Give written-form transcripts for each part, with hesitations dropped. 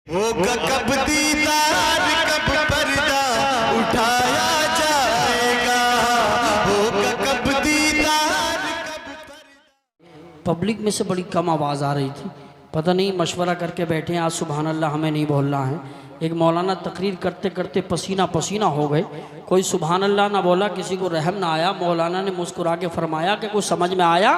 होगा कब दीदार, कब पर्दा उठाया जाएगा, होगा कब दीदार, कब पर्दा। पब्लिक में से बड़ी कम आवाज़ आ रही थी, पता नहीं मशवरा करके बैठे हैं आज सुभान अल्लाह हमें नहीं बोलना है। एक मौलाना तकरीर करते करते पसीना पसीना हो गए, कोई सुभान अल्लाह ना बोला, किसी को रहम ना आया। मौलाना ने मुस्कुरा के फरमाया कि कुछ समझ में आया?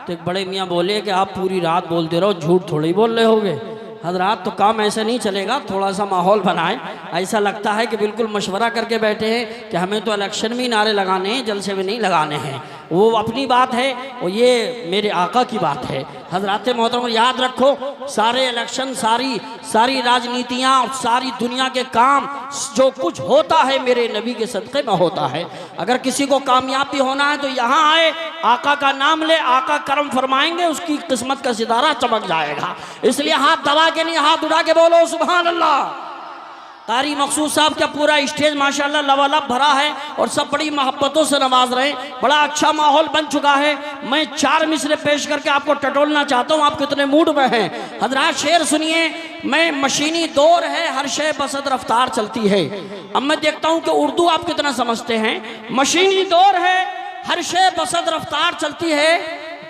तो एक बड़े मियाँ बोले कि आप पूरी रात बोलते रहो, झूठ थोड़ी बोल रहे होगे। हजरात तो काम ऐसे नहीं चलेगा, थोड़ा सा माहौल बनाएं। ऐसा लगता है कि बिल्कुल मशवरा करके बैठे हैं कि हमें तो इलेक्शन में नारे लगाने हैं, जलसे में नहीं लगाने हैं। वो अपनी बात है और ये मेरे आका की बात है। हजरात मोहतरम याद रखो, सारे इलेक्शन, सारी राजनीतियाँ और सारी दुनिया के काम जो कुछ होता है मेरे नबी के सदक़े में होता है। अगर किसी को कामयाबी होना है तो यहाँ आए, आका का नाम ले, आका करम फरमाएंगे, उसकी किस्मत का सितारा चमक जाएगा। इसलिए हाथ दबा के नहीं, हाथ उठा के बोलो सुभान अल्लाह। कारी मकसूद साहब का पूरा स्टेज माशाल्लाह लबालब भरा है और सब बड़ी मोहब्बतों से नवाज रहे हैं। बड़ा अच्छा माहौल बन चुका है। मैं 4 मिसरे पेश करके आपको टटोलना चाहता हूँ, आप कितने मूड में हैं। हजरात शेर सुनिए, मैं मशीनी दौर है, हर शय बसत रफ्तार चलती है। अब मैं देखता हूँ कि उर्दू आप कितना समझते हैं। मशीनी दौर है, हर शय बसत रफ्तार चलती है,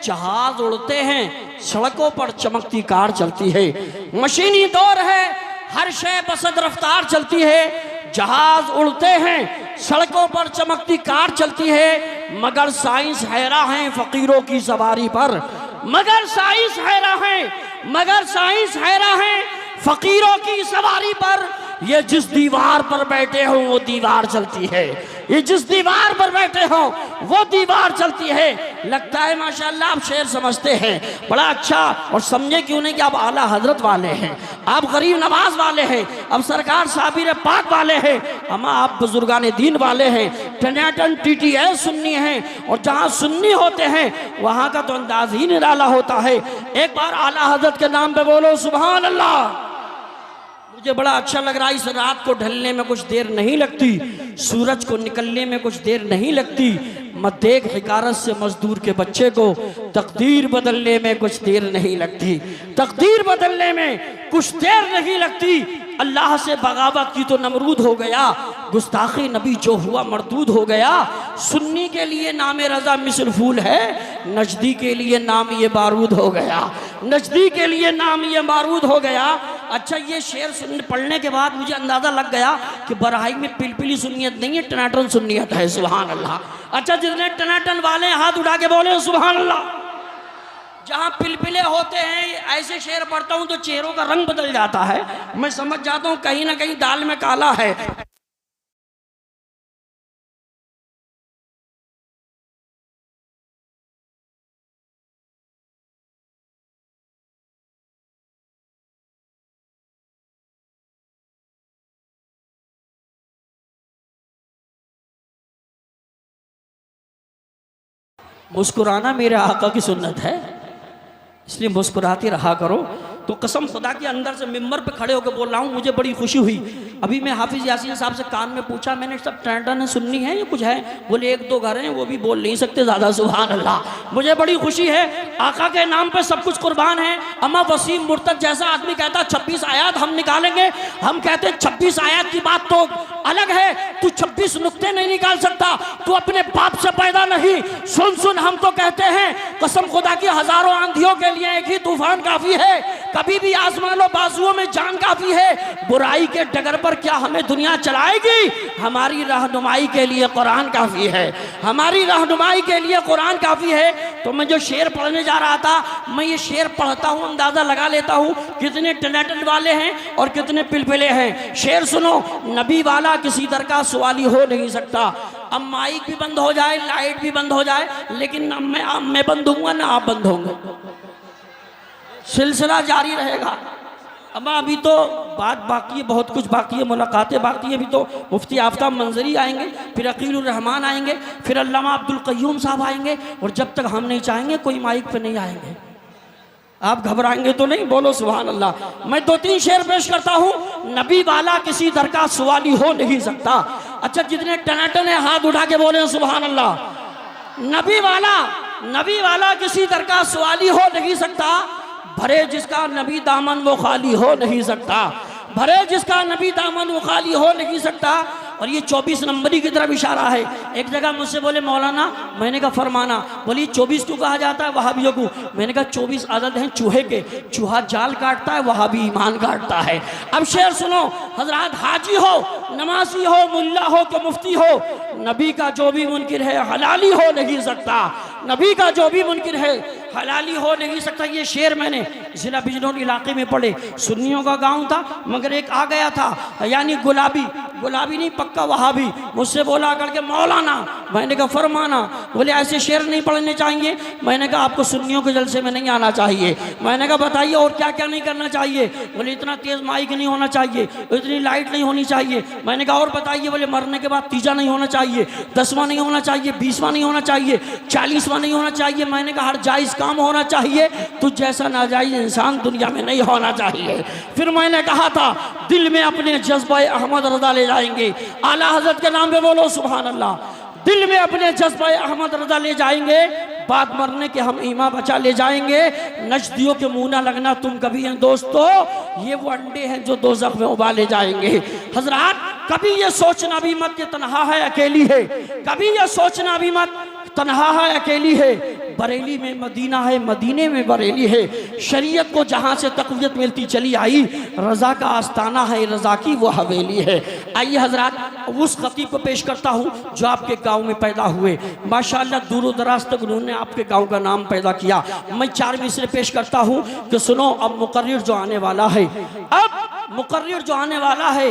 जहाज उड़ते हैं, सड़कों पर चमकती कार चलती है। मशीनी दौर है, हर शय बसत रफ्तार चलती है, जहाज उड़ते हैं, सड़कों पर चमकती कार चलती है। मगर साइंस हैरा है फकीरों की सवारी पर, मगर साइंस हैरा है, मगर साइंस हैरा है फकीरों की सवारी पर। ये जिस दीवार पर बैठे हो वो दीवार चलती है, ये जिस दीवार पर बैठे हो वो दीवार चलती है। लगता है माशाल्लाह आप शेर समझते हैं, बड़ा अच्छा। और समझे क्यों नहीं कि आप आला हजरत वाले हैं, आप गरीब नवाज वाले हैं, अब सरकार साबिर पाक वाले हैं, अमा आप बुजुर्गान दीन वाले हैं, टनाटन TTS सुन्नी हैं। और जहाँ सुन्नी होते हैं वहाँ का तो अंदाज ही निराला होता है। एक बार आला हजरत के नाम पे बोलो सुभान अल्लाह। मुझे बड़ा अच्छा लग रहा है, इस रात को ढलने में कुछ देर नहीं लगती, सूरज को निकलने में कुछ देर नहीं लगती। मत देख हिकारत से मजदूर के बच्चे को, तकदीर बदलने में कुछ देर नहीं लगती, तकदीर बदलने में कुछ देर नहीं लगती। अल्लाह से बगावत की तो नमरूद हो गया, गुस्ताखी नबी जो हुआ मरदूद हो गया। सुन्नी के लिए नाम रजा मिसल फूल है, नजदी के लिए नाम ये बारूद हो गया, नजदी के लिए नाम ये बारूद हो गया। अच्छा, ये शेर पढ़ने के बाद मुझे अंदाज़ा लग गया कि बरहाई में पिलपिली सुन्नियत नहीं है, टनाटन सुन्नियत है। सुभान अल्लाह। अच्छा, जितने टनाटन वाले हाथ उठा के बोले सुभान अल्लाह। जहाँ पिलपिले होते हैं ऐसे शेर पढ़ता हूँ तो चेहरों का रंग बदल जाता है, मैं समझ जाता हूँ कहीं ना कहीं दाल में काला है। मुस्कुराना मेरे आका की सुन्नत है, इसलिए मुस्कुराते रहा करो। तो कसम खुदा के अंदर से मिंबर पे खड़े होकर बोल रहा हूँ, मुझे बड़ी खुशी हुई। अभी मैं हाफिज यासीन साहब से कान में पूछा, मैंने सब टनाटन है सुन्नी है या कुछ है? बोले 1-2 घर हैं, वो भी बोल नहीं सकते ज़्यादा। सुभान अल्लाह। मुझे बड़ी खुशी है, आका के नाम पे सब कुछ कुर्बान है। अमा वसीम मुर्तद जैसा आदमी कहता 26 आयत हम निकालेंगे, हम कहते 26 आयत की बात तो अलग है, तू 26 नुक्ते नहीं निकाल सकता, तू अपने बाप से पैदा नहीं। सुन हम तो कहते हैं कसम खुदा की, हजारों आंधियों के लिए एक ही तूफान काफी है, कभी भी आजमा लो बाजुओं में जान काफी है। बुराई के डगर पर क्या हमें दुनिया चलाएगी, हमारी रहनुमाई के लिए कुरान काफी है, हमारी रहनुमाई के लिए कुरान काफी है। तो मैं जो शेर पढ़ने जा रहा था, मैं ये शेर पढ़ता हूँ, अंदाजा लगा लेता हूँ कितने टनाटन वाले हैं और कितने पिलपिले हैं। शेर सुनो, नबी वाला किसी दर का सवाली हो नहीं सकता। अब माइक भी बंद हो जाए, लाइट भी बंद हो जाए, लेकिन मैं बंद होऊंगा ना आप बंद होंगे, सिलसिला जारी रहेगा। अब अभी तो बात बाकी है, बहुत कुछ बाकी है, मुलाकातें बाकी है। अभी तो मुफ्ती आफ्ताब मंजरी आएंगे, फिर अकीलुर रहमान आएंगे, फिर अल्लामा अब्दुल क़य्यूम साहब आएंगे, और जब तक हम नहीं चाहेंगे कोई माइक पे नहीं आएंगे। आप घबराएंगे तो नहीं? बोलो सुभान अल्लाह। मैं 2-3 शेर पेश करता हूँ। नबी वाला किसी दर का सवाली हो नहीं सकता। अच्छा, जितने टनाटन है हाथ उठा के बोले सुभान अल्लाह। नबी वाला किसी दर का सवाली हो नहीं सकता, भरे जिसका नबी दामन वो खाली हो नहीं सकता। भरे जिसका नबी दामन वो खाली हो नहीं सकता। और ये 24 नंबरी की तरफ इशारा है। एक जगह मुझसे बोले मौलाना, मैंने कहा फरमाना। बोली 24 क्यों कहा जाता है वहाबियों को? मैंने कहा 24 आदत हैं चूहे के, चूहा जाल काटता है, वहाबी ईमान काटता है। अब शेर सुनो हजरात, हाजी हो, नमाजी हो, मुल्ला हो कि मुफ्ती हो, नबी का जो भी मुनकिर है हलाली हो नहीं सकता। नबी का जो भी मुनकिर है हलाली हो नहीं सकता। ये शेर मैंने जिला बिजनौर इलाके में पढ़े। सुन्नियों का गांव था, मगर एक आ गया था यानी गुलाबी, गुलाबी नहीं पक्का वहाबी, मुझसे बोला करके मौलाना। मैंने कहा फरमाना। बोले ऐसे शेर नहीं पढ़ने चाहिए। मैंने कहा आपको सुन्नियों के जलसे में नहीं आना चाहिए। मैंने कहा बताइए और क्या क्या नहीं करना चाहिए? बोले इतना तेज माइक नहीं होना चाहिए, इतनी लाइट नहीं होनी चाहिए। मैंने कहा और बताइए? बोले मरने के बाद तीजा नहीं होना चाहिए, 10वां नहीं होना चाहिए, 20वां नहीं होना चाहिए, 40वां नहीं होना चाहिए। मैंने कहा हर जायज़ काम होना चाहिए, तुझ जैसा नाजायज इंसान दुनिया में नहीं होना चाहिए। फिर मैंने कहा था दिल में अपने जज्बा अहमद रजा ले जाएंगे। आला हजरत के नाम पे बोलो सुभान अल्लाह। दिल में अपने जज्बा अहमद रजा ले जाएंगे, बात मरने के हम ईमा बचा ले जाएंगे। नजदियों के मुंह ना लगना तुम कभी हैं दोस्तों, ये वो अंडे हैं जो दोज़ख में उबाले जाएंगे। हजरात कभी ये सोचना भी मत कि तन्हा है अकेली है, कभी ये सोचना भी मत तन्हा है अकेली है। बरेली में मदीना है, मदीने में बरेली है। शरीयत को जहाँ से तक़वियत मिलती चली आई, रज़ा का आस्ताना है, रज़ा की वो हवेली है। आइए हजरात उस खतीब को पेश करता हूँ जो आपके गांव में पैदा हुए, माशाअल्लाह दूर दराज तक उन्होंने आपके गांव का नाम पैदा किया। मैं 4 मिसरे पेश करता हूँ कि सुनो अब मुकर्रिर जो आने वाला है, अब मुकर्रिर जो आने वाला है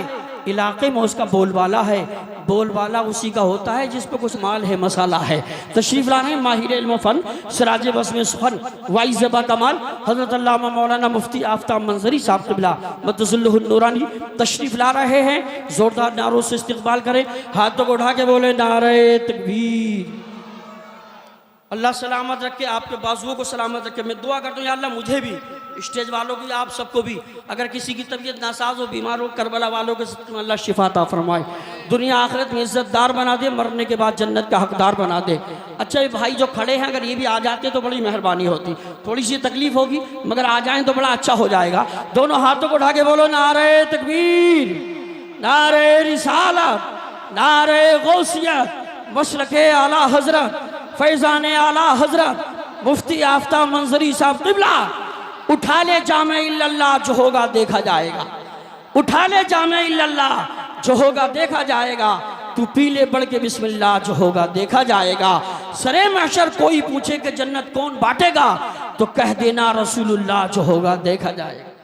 इलाके में उसका बोलबाला है। बोलबाला उसी का होता है जिस पर कुछ माल है, मसाला है। तशरीफ ला रहे हैं माहिर इल्म फ़न, सिराज बस में फ़न, वाइज़बा कमाल हज़रत अल्लामा मौलाना मुफ्ती आफ्ताब मंजरी साहब क़िबला मद्दसुल्लहुन नूरानी तशरीफ ला रहे हैं। ज़ोरदार नारों से इस्तक़बाल करें, हाथों को उठा के बोले नारे तकबीर। अल्लाह सलामत रखे, आपके बाजुओं को सलामत रखे। मैं दुआ करता हूँ या अल्लाह मुझे भी, स्टेज वालों की, आप सबको भी, अगर किसी की तबीयत नासाज हो, बीमार हो, करबला वालों के अल्लाह शिफा अता फरमाए, दुनिया आखिरत में इज्जतदार बना दे, मरने के बाद जन्नत का हकदार बना दे। अच्छा ये भाई जो खड़े हैं अगर ये भी आ जाते तो बड़ी मेहरबानी होती। थोड़ी सी तकलीफ होगी मगर आ जाएं तो बड़ा अच्छा हो जाएगा। दोनों हाथों को उठा के बोलो नारे तकबीर, नारे रिसालत, नारे गौसियत, मशरक़े आला हजरत, फैज़ान आला हजरत मुफ्ती आफ्ताब मंजरी साहब क़िबला। उठा ले जामे इल्लल्लाह जो होगा देखा जाएगा, उठा ले जामे इल्लल्लाह जो होगा देखा जाएगा। तू पी ले बढ़ के बिस्मिल्लाह जो होगा देखा जाएगा। सरे महशर कोई पूछे कि जन्नत कौन बांटेगा, तो कह देना रसूलुल्लाह जो होगा देखा जाएगा।